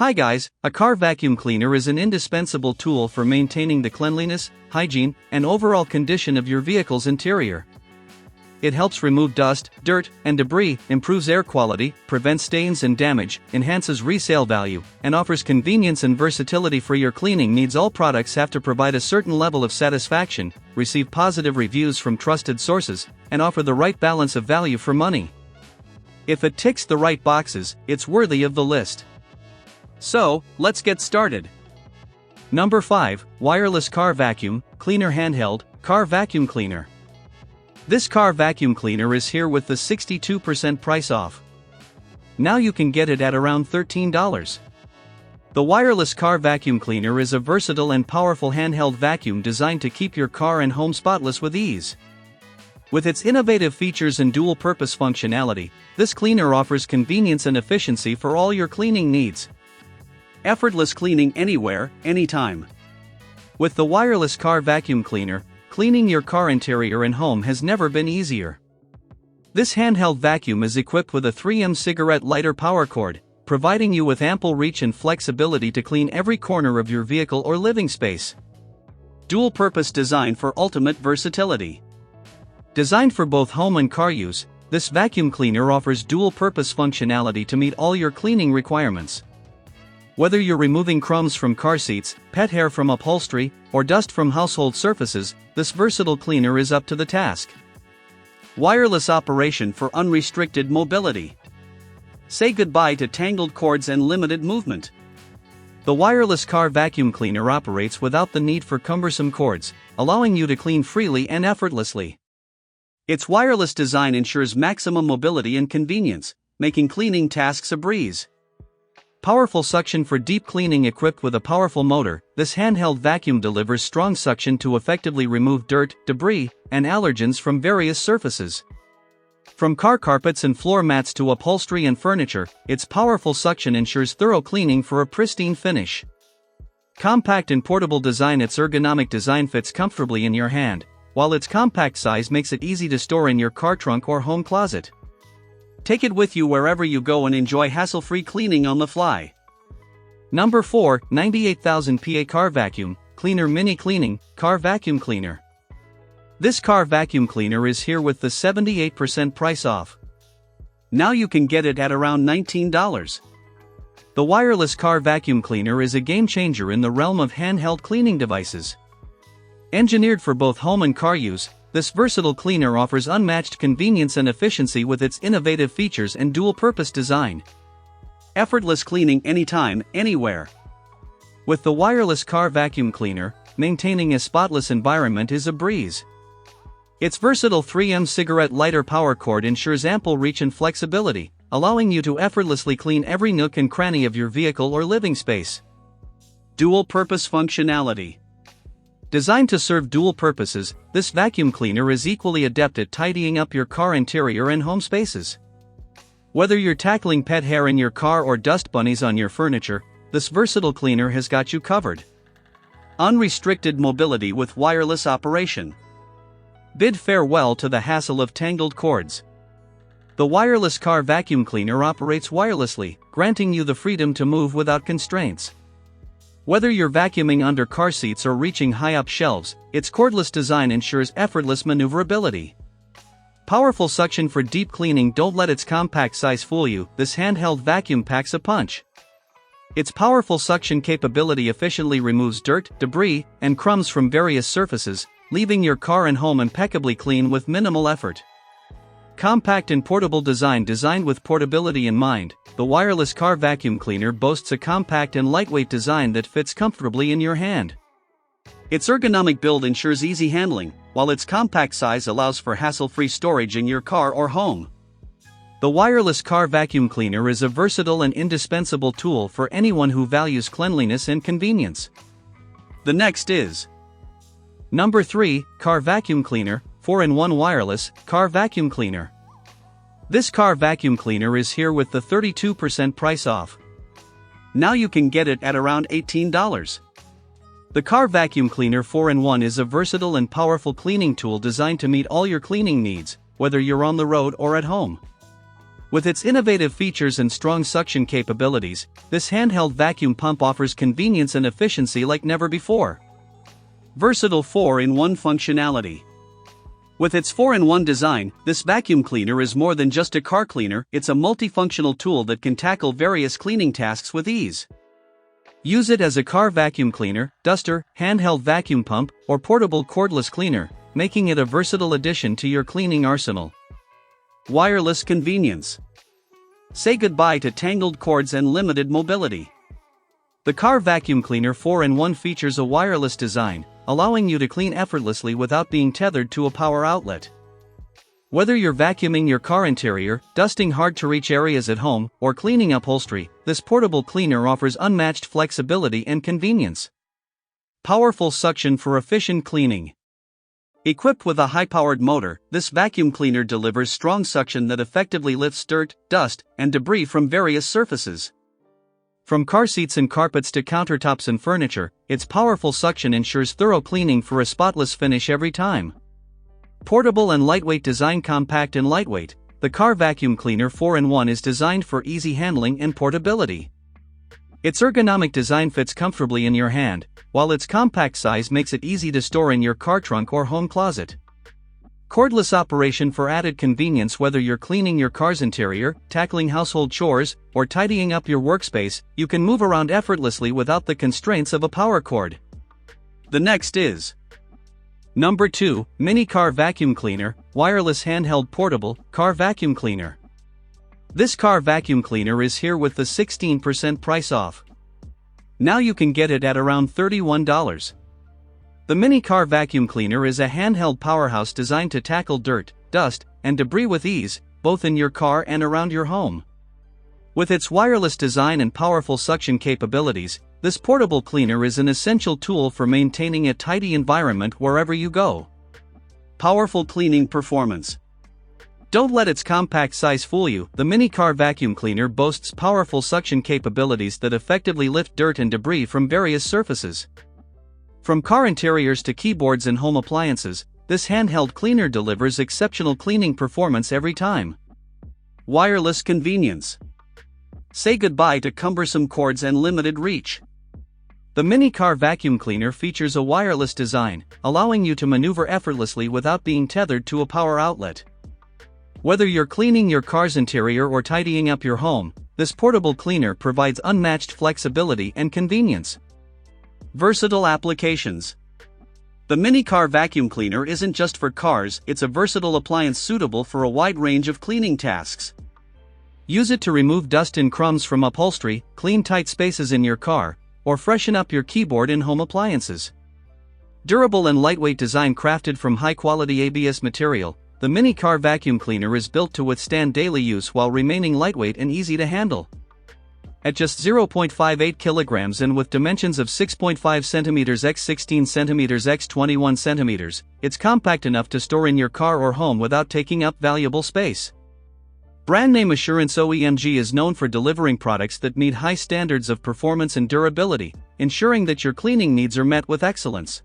Hi guys, a car vacuum cleaner is an indispensable tool for maintaining the cleanliness, hygiene, and overall condition of your vehicle's interior. It helps remove dust, dirt, and debris, improves air quality, prevents stains and damage, enhances resale value, and offers convenience and versatility for your cleaning needs. All products have to provide a certain level of satisfaction, receive positive reviews from trusted sources, and offer the right balance of value for money. If it ticks the right boxes, it's worthy of the list. So, let's get started. Number 5, Wireless Car Vacuum Cleaner Handheld Car Vacuum Cleaner. This car vacuum cleaner is here with the 62% price off. Now you can get it at around $13. The wireless car vacuum cleaner is a versatile and powerful handheld vacuum designed to keep your car and home spotless with ease. With its innovative features and dual-purpose functionality, this cleaner offers convenience and efficiency for all your cleaning needs. Effortless cleaning anywhere, anytime. With the wireless car vacuum cleaner, cleaning your car interior and home has never been easier. This handheld vacuum is equipped with a 3M cigarette lighter power cord, providing you with ample reach and flexibility to clean every corner of your vehicle or living space. Dual-purpose design for ultimate versatility. Designed for both home and car use, this vacuum cleaner offers dual-purpose functionality to meet all your cleaning requirements. Whether you're removing crumbs from car seats, pet hair from upholstery, or dust from household surfaces, this versatile cleaner is up to the task. Wireless operation for unrestricted mobility. Say goodbye to tangled cords and limited movement. The wireless car vacuum cleaner operates without the need for cumbersome cords, allowing you to clean freely and effortlessly. Its wireless design ensures maximum mobility and convenience, making cleaning tasks a breeze. Powerful suction for deep cleaning. Equipped with a powerful motor, this handheld vacuum delivers strong suction to effectively remove dirt, debris, and allergens from various surfaces. From car carpets and floor mats to upholstery and furniture, its powerful suction ensures thorough cleaning for a pristine finish. Compact and portable design. Its ergonomic design fits comfortably in your hand, while its compact size makes it easy to store in your car trunk or home closet. Take it with you wherever you go and enjoy hassle-free cleaning on the fly. Number 4, 98,000 PA Car Vacuum Cleaner Mini Cleaning Car Vacuum Cleaner. This car vacuum cleaner is here with the 78% price off. Now you can get it at around $19. The wireless car vacuum cleaner is a game-changer in the realm of handheld cleaning devices. Engineered for both home and car use, this versatile cleaner offers unmatched convenience and efficiency with its innovative features and dual-purpose design. Effortless cleaning anytime, anywhere. With the wireless car vacuum cleaner, maintaining a spotless environment is a breeze. Its versatile 3M cigarette lighter power cord ensures ample reach and flexibility, allowing you to effortlessly clean every nook and cranny of your vehicle or living space. Dual-purpose functionality. Designed to serve dual purposes, this vacuum cleaner is equally adept at tidying up your car interior and home spaces. Whether you're tackling pet hair in your car or dust bunnies on your furniture, this versatile cleaner has got you covered. Unrestricted mobility with wireless operation. Bid farewell to the hassle of tangled cords. The wireless car vacuum cleaner operates wirelessly, granting you the freedom to move without constraints. Whether you're vacuuming under car seats or reaching high up shelves, its cordless design ensures effortless maneuverability. Powerful suction for deep cleaning. Don't let its compact size fool you, this handheld vacuum packs a punch. Its powerful suction capability efficiently removes dirt, debris, and crumbs from various surfaces, leaving your car and home impeccably clean with minimal effort. Compact and portable design. Designed with portability in mind, the wireless car vacuum cleaner boasts a compact and lightweight design that fits comfortably in your hand. Its ergonomic build ensures easy handling, while its compact size allows for hassle-free storage in your car or home. The wireless car vacuum cleaner is a versatile and indispensable tool for anyone who values cleanliness and convenience. The next is Number 3, Car Vacuum Cleaner 4-in-1 Wireless Car Vacuum Cleaner. This car vacuum cleaner is here with the 32% price off. Now you can get it at around $18. The car vacuum cleaner 4-in-1 is a versatile and powerful cleaning tool designed to meet all your cleaning needs, whether you're on the road or at home. With its innovative features and strong suction capabilities, this handheld vacuum pump offers convenience and efficiency like never before. Versatile 4-in-1 functionality. With its 4-in-1 design, this vacuum cleaner is more than just a car cleaner, it's a multifunctional tool that can tackle various cleaning tasks with ease. Use it as a car vacuum cleaner, duster, handheld vacuum pump, or portable cordless cleaner, making it a versatile addition to your cleaning arsenal. Wireless convenience. Say goodbye to tangled cords and limited mobility. The car vacuum cleaner 4-in-1 features a wireless design, allowing you to clean effortlessly without being tethered to a power outlet. Whether you're vacuuming your car interior, dusting hard-to-reach areas at home, or cleaning upholstery, this portable cleaner offers unmatched flexibility and convenience. Powerful suction for efficient cleaning. Equipped with a high-powered motor, this vacuum cleaner delivers strong suction that effectively lifts dirt, dust, and debris from various surfaces. From car seats and carpets to countertops and furniture, its powerful suction ensures thorough cleaning for a spotless finish every time. Portable and lightweight design. Compact and lightweight, the car vacuum cleaner 4-in-1 is designed for easy handling and portability. Its ergonomic design fits comfortably in your hand, while its compact size makes it easy to store in your car trunk or home closet. Cordless operation for added convenience. Whether you're cleaning your car's interior, tackling household chores, or tidying up your workspace, you can move around effortlessly without the constraints of a power cord. The next is Number 2, Mini Car Vacuum Cleaner, Wireless Handheld Portable Car Vacuum Cleaner. This car vacuum cleaner is here with the 16% price off. Now you can get it at around $31. The Mini Car Vacuum Cleaner is a handheld powerhouse designed to tackle dirt, dust, and debris with ease, both in your car and around your home. With its wireless design and powerful suction capabilities, this portable cleaner is an essential tool for maintaining a tidy environment wherever you go. Powerful cleaning performance. Don't let its compact size fool you. The Mini Car Vacuum Cleaner boasts powerful suction capabilities that effectively lift dirt and debris from various surfaces. From car interiors to keyboards and home appliances, this handheld cleaner delivers exceptional cleaning performance every time. Wireless convenience. Say goodbye to cumbersome cords and limited reach. The Mini Car Vacuum Cleaner features a wireless design, allowing you to maneuver effortlessly without being tethered to a power outlet. Whether you're cleaning your car's interior or tidying up your home, this portable cleaner provides unmatched flexibility and convenience. Versatile applications. The Mini Car Vacuum Cleaner isn't just for cars, it's a versatile appliance suitable for a wide range of cleaning tasks. Use it to remove dust and crumbs from upholstery, clean tight spaces in your car, or freshen up your keyboard and home appliances. Durable and lightweight design. Crafted from high-quality ABS material, the Mini Car Vacuum Cleaner is built to withstand daily use while remaining lightweight and easy to handle. At just 0.58 kilograms and with dimensions of 6.5 cm x 16 cm x 21 cm, it's compact enough to store in your car or home without taking up valuable space. Brand name Assurance OEMG is known for delivering products that meet high standards of performance and durability, ensuring that your cleaning needs are met with excellence.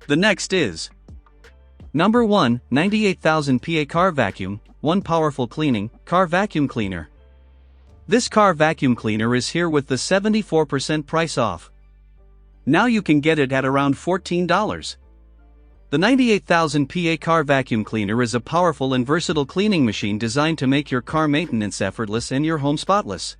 The next is Number 1, 98,000 PA Car Vacuum, One Powerful Cleaning, Car Vacuum Cleaner. This car vacuum cleaner is here with the 74% price off. Now you can get it at around $14. The 98,000 PA Car Vacuum Cleaner is a powerful and versatile cleaning machine designed to make your car maintenance effortless and your home spotless.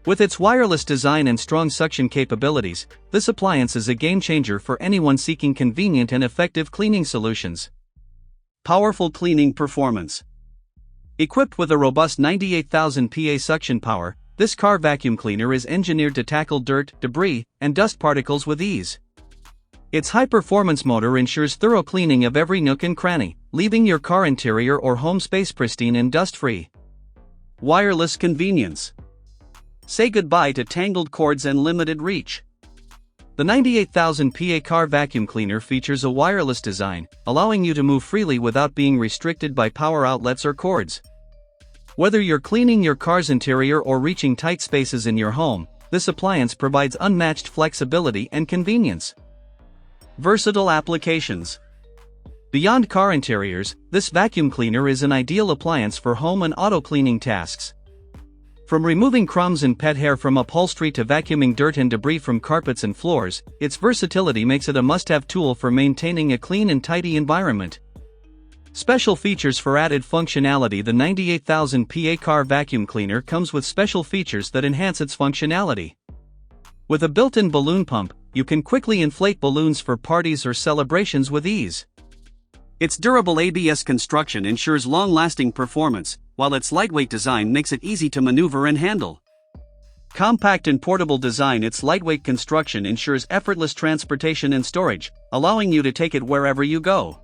With its wireless design and strong suction capabilities, this appliance is a game-changer for anyone seeking convenient and effective cleaning solutions. Powerful cleaning performance. Equipped with a robust 98,000 PA suction power, this car vacuum cleaner is engineered to tackle dirt, debris, and dust particles with ease. Its high-performance motor ensures thorough cleaning of every nook and cranny, leaving your car interior or home space pristine and dust-free. Wireless convenience. Say goodbye to tangled cords and limited reach. The 98,000 PA Car Vacuum Cleaner features a wireless design, allowing you to move freely without being restricted by power outlets or cords. Whether you're cleaning your car's interior or reaching tight spaces in your home, this appliance provides unmatched flexibility and convenience. Versatile applications. Beyond car interiors, this vacuum cleaner is an ideal appliance for home and auto cleaning tasks. From removing crumbs and pet hair from upholstery to vacuuming dirt and debris from carpets and floors, its versatility makes it a must-have tool for maintaining a clean and tidy environment. Special features for added functionality. The 98,000 PA car vacuum cleaner comes with special features that enhance its functionality. With a built-in balloon pump, you can quickly inflate balloons for parties or celebrations with ease. Its durable ABS construction ensures long-lasting performance, while its lightweight design makes it easy to maneuver and handle. Compact and portable design. Its lightweight construction ensures effortless transportation and storage, allowing you to take it wherever you go.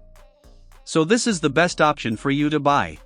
So this is the best option for you to buy.